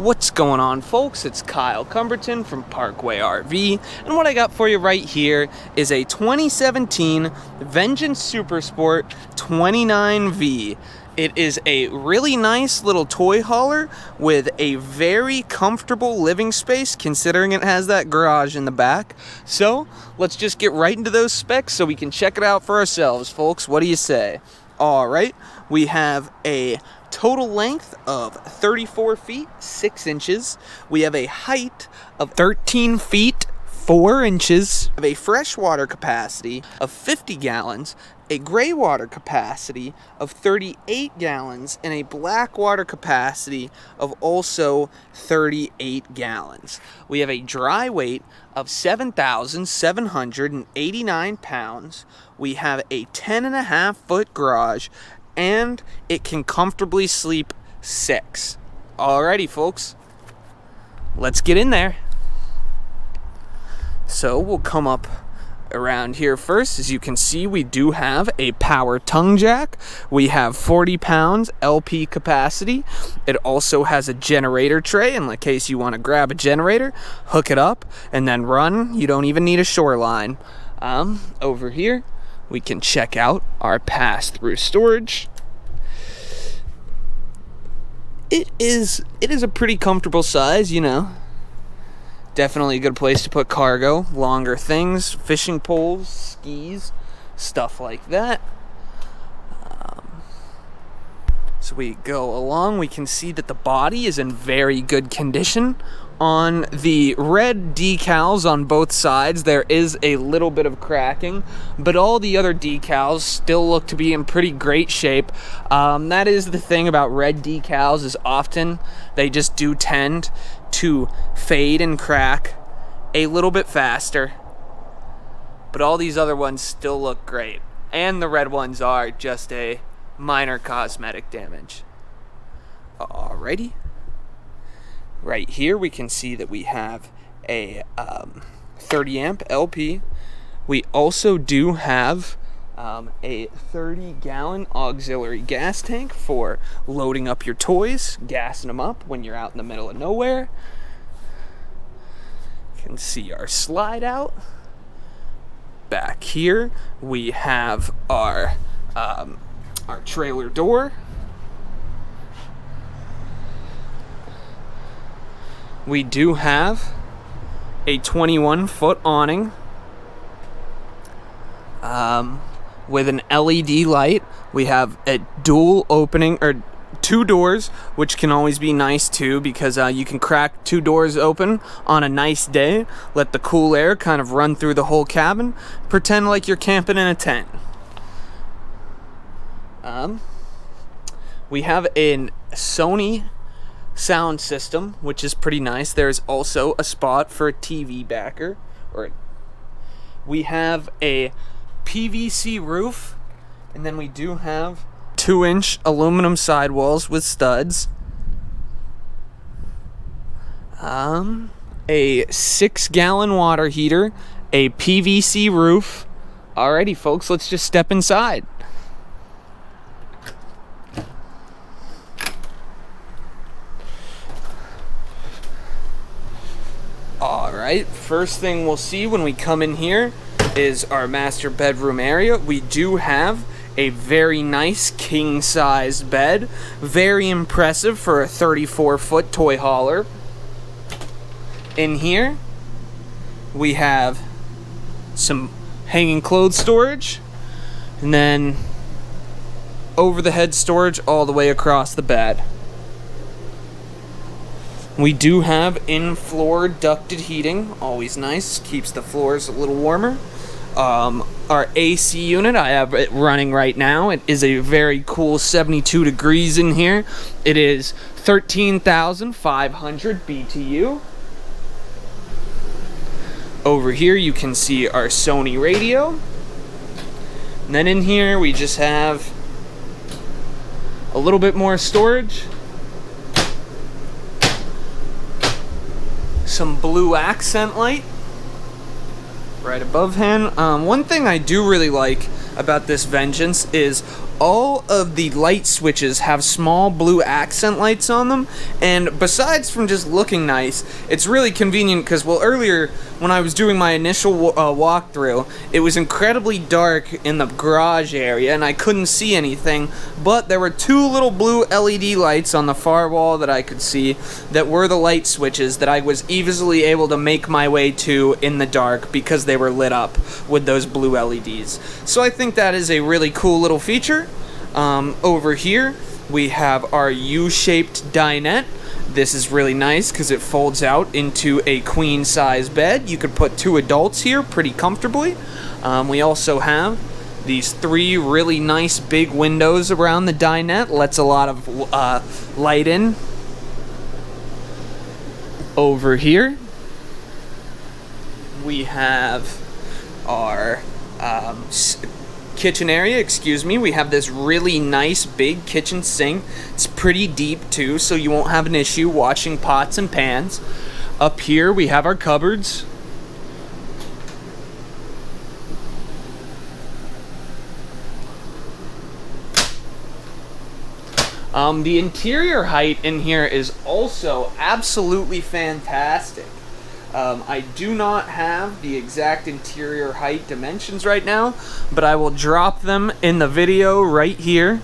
What's going on, folks? It's Kyle Cumberton from Parkway RV, and what I got for you right here is a 2017 Vengeance Supersport 29V. It is a really nice little toy hauler with a very comfortable living space, considering it has that garage in the back. So let's just get right into those specs so we can check it out for ourselves, folks. What do you say? All right, we have a total length of 34 feet 6 inches. We have a height of 13 feet 4 inches. We have a freshwater capacity of 50 gallons, a gray water capacity of 38 gallons, and a black water capacity of also 38 gallons. We have a dry weight of 7,789 pounds. We have a 10.5 foot garage, and it can comfortably sleep 6. Alrighty, folks, let's get in there. So we'll come up around here first. As you can see, we do have a power tongue jack. We have 40 pounds LP capacity. It also has a generator tray in case you want to grab a generator, hook it up, and then run. You don't even need a shoreline. Over here we can check out our pass-through storage. It is a pretty comfortable size, you know. Definitely a good place to put cargo, longer things, fishing poles, skis, stuff like that. So we go along, we can see that the body is in very good condition. On the red decals on both sides, there is a little bit of cracking, but all the other decals still look to be in pretty great shape. That is the thing about red decals, is often they just do tend to fade and crack a little bit faster, but all these other ones still look great, and the red ones are just a minor cosmetic damage. Alrighty. Right here we can see that we have a 30 amp LP. We also do have a 30 gallon auxiliary gas tank for loading up your toys, gassing them up when you're out in the middle of nowhere. You can see our slide out. Back here we have our trailer door. We do have a 21-foot awning with an LED light. We have a dual opening, or 2 doors, which can always be nice too, because you can crack 2 doors open on a nice day, let the cool air kind of run through the whole cabin, pretend like you're camping in a tent. We have a Sony sound system, which is pretty nice. There's also a spot for a TV backer. We have a PVC roof, and then we do have 2-inch aluminum sidewalls with studs. A 6-gallon water heater, a PVC roof. Alrighty, folks, let's just step inside. Alright, first thing we'll see when we come in here is our master bedroom area. We do have a very nice king-size bed. Very impressive for a 34-foot toy hauler. In here, we have some hanging clothes storage, and then over-the-head storage all the way across the bed. We do have in-floor ducted heating, always nice, keeps the floors a little warmer. Our AC unit, I have it running right now. It is a very cool 72 degrees in here. It is 13,500 BTU. Over here you can see our Sony radio. And then in here we just have a little bit more storage. Some blue accent light right above him. One thing I do really like about this Vengeance is all of the light switches have small blue accent lights on them, and besides from just looking nice, it's really convenient because, well, earlier when I was doing my initial walkthrough, it was incredibly dark in the garage area and I couldn't see anything, but there were two little blue LED lights on the far wall that I could see that were the light switches that I was easily able to make my way to in the dark because they were lit up with those blue LEDs. So I think that is a really cool little feature. Over here we have our U-shaped dinette. This is really nice because it folds out into a queen size bed. You could put two adults here pretty comfortably. We also have these three really nice big windows around the dinette. Lets a lot of light in. Over here we have our kitchen area, we have this really nice big kitchen sink. It's pretty deep too, so you won't have an issue washing pots and pans. Up here we have our cupboards. The interior height in here is also absolutely fantastic. I do not have the exact interior height dimensions right now, but I will drop them in the video right here.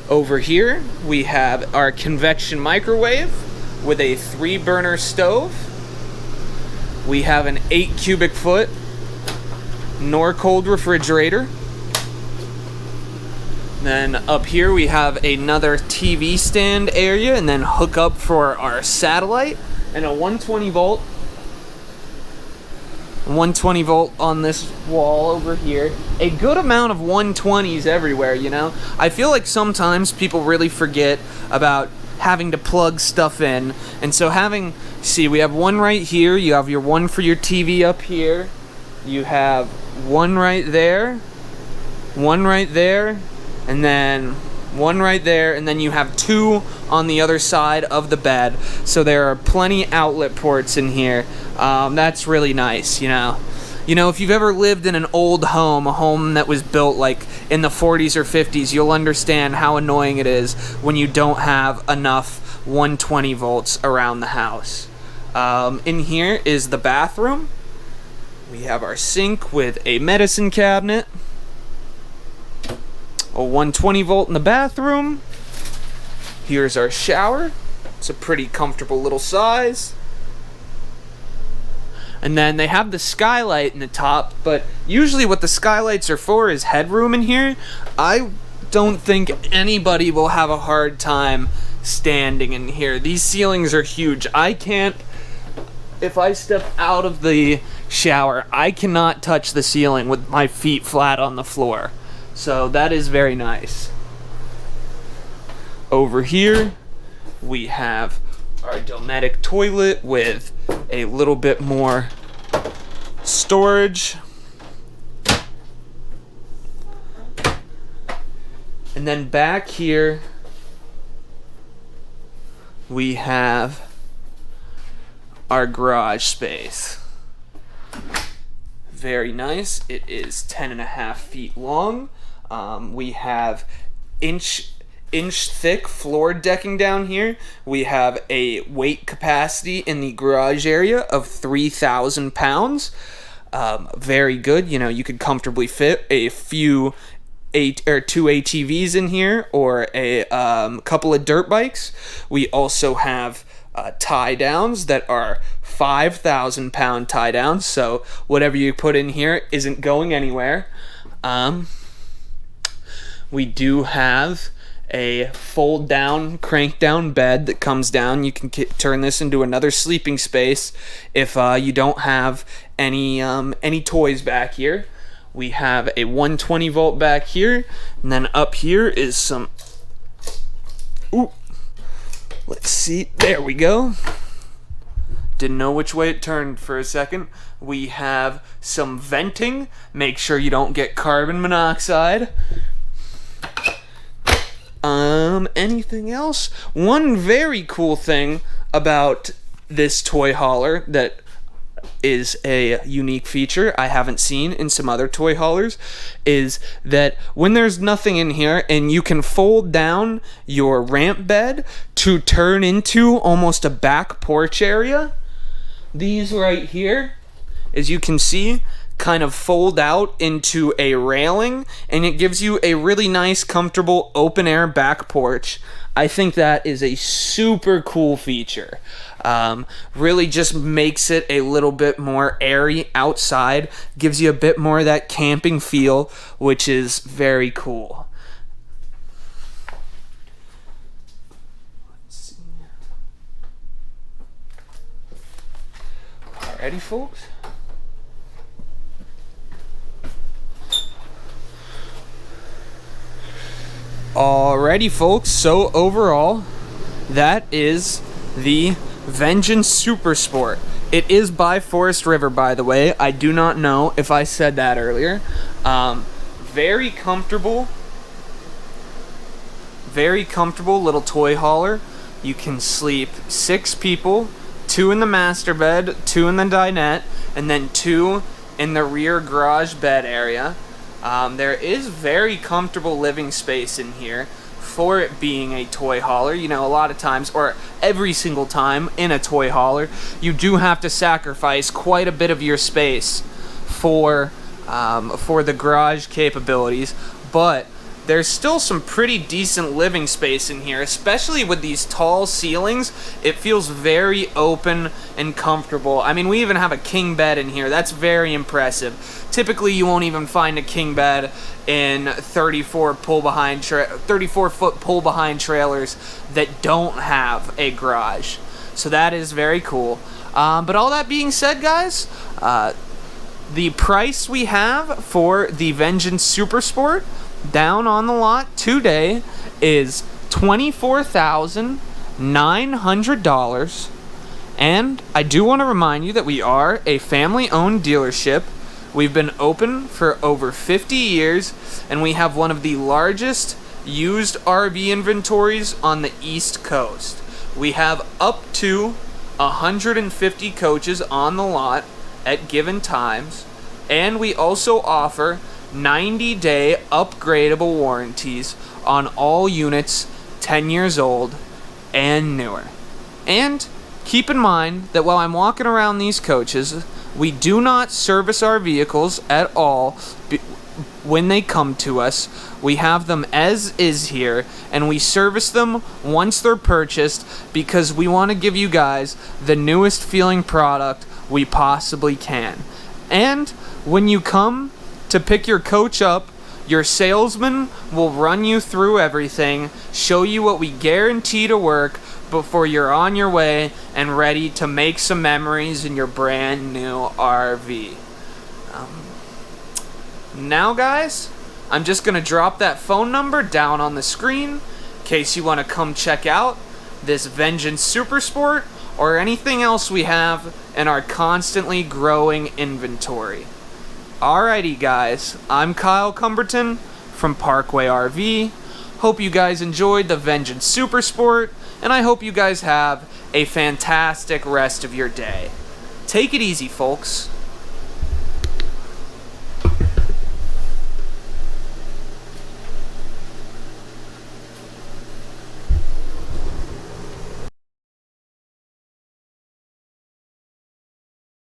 Over here we have our convection microwave with a 3-burner stove. We have an 8 cubic foot Norcold refrigerator. Then up here we have another TV stand area, and then hook up for our satellite, and a 120 volt on this wall over here. A good amount of 120s everywhere, you know? I feel like sometimes people really forget about having to plug stuff in, and so we have one right here, you have your one for your TV up here, you have one right there, one right there, and then one right there, and then you have two on the other side of the bed. So there are plenty outlet ports in here. That's really nice, you know. You know, if you've ever lived in an old home, a home that was built like in the 40s or 50s, you'll understand how annoying it is when you don't have enough 120 volts around the house. In here is the bathroom. We have our sink with a medicine cabinet. A 120 volt in the bathroom. Here's our shower. It's a pretty comfortable little size. And then they have the skylight in the top, but usually what the skylights are for is headroom in here. I don't think anybody will have a hard time standing in here. These ceilings are huge. If I step out of the shower, I cannot touch the ceiling with my feet flat on the floor. So that is very nice. Over here we have our Dometic toilet with a little bit more storage. And then back here we have our garage space. Very nice. It is 10.5 feet long. We have inch thick floor decking down here. We have a weight capacity in the garage area of 3,000 pounds. Very good. You know, you could comfortably fit a few two ATVs in here, or a couple of dirt bikes. We also have tie downs that are 5,000 pound tie downs, so whatever you put in here isn't going anywhere. We do have a fold down, crank down bed that comes down. You can turn this into another sleeping space if you don't have any toys back here. We have a 120 volt back here, and then up here is some, let's see, there we go. Didn't know which way it turned for a second. We have some venting. Make sure you don't get carbon monoxide. Anything else? One very cool thing about this toy hauler that is a unique feature I haven't seen in some other toy haulers, is that when there's nothing in here and you can fold down your ramp bed to turn into almost a back porch area, these right here, as you can see, kind of fold out into a railing, and it gives you a really nice, comfortable, open-air back porch. I think that is a super cool feature. Really just makes it a little bit more airy outside, gives you a bit more of that camping feel, which is very cool. Let's see. Alrighty, folks. Alrighty, folks, so overall, that is the Vengance Super Sport. It is by Forest River, by the way. I do not know if I said that earlier. Very comfortable little toy hauler. You can sleep 6 people, 2 in the master bed, 2 in the dinette, and then 2 in the rear garage bed area. There is very comfortable living space in here for it being a toy hauler. You know, a lot of times, or every single time in a toy hauler, you do have to sacrifice quite a bit of your space for the garage capabilities, but there's still some pretty decent living space in here, especially with these tall ceilings. It feels very open and comfortable. I mean, we even have a king bed in here. That's very impressive. Typically, you won't even find a king bed in 34-foot pull-behind trailers that don't have a garage. So that is very cool. But all that being said, guys, the price we have for the Vengance Super Sport down on the lot today is $24,900. And I do want to remind you that we are a family-owned dealership. We've been open for over 50 years, and we have one of the largest used RV inventories on the East Coast. We have up to 150 coaches on the lot at given times, and we also offer 90-day upgradable warranties on all units 10 years old and newer. And keep in mind that while I'm walking around these coaches, we do not service our vehicles at all when they come to us. We have them as is here, and we service them once they're purchased because we want to give you guys the newest feeling product we possibly can. And when you come to pick your coach up, your salesman will run you through everything, show you what we guarantee to work before you're on your way and ready to make some memories in your brand new RV. Now, guys, I'm just going to drop that phone number down on the screen in case you want to come check out this Vengance Super Sport or anything else we have in our constantly growing inventory. Alrighty, guys, I'm Kyle Cumberton from Parkway RV. Hope you guys enjoyed the Vengance Super Sport, and I hope you guys have a fantastic rest of your day. Take it easy, folks.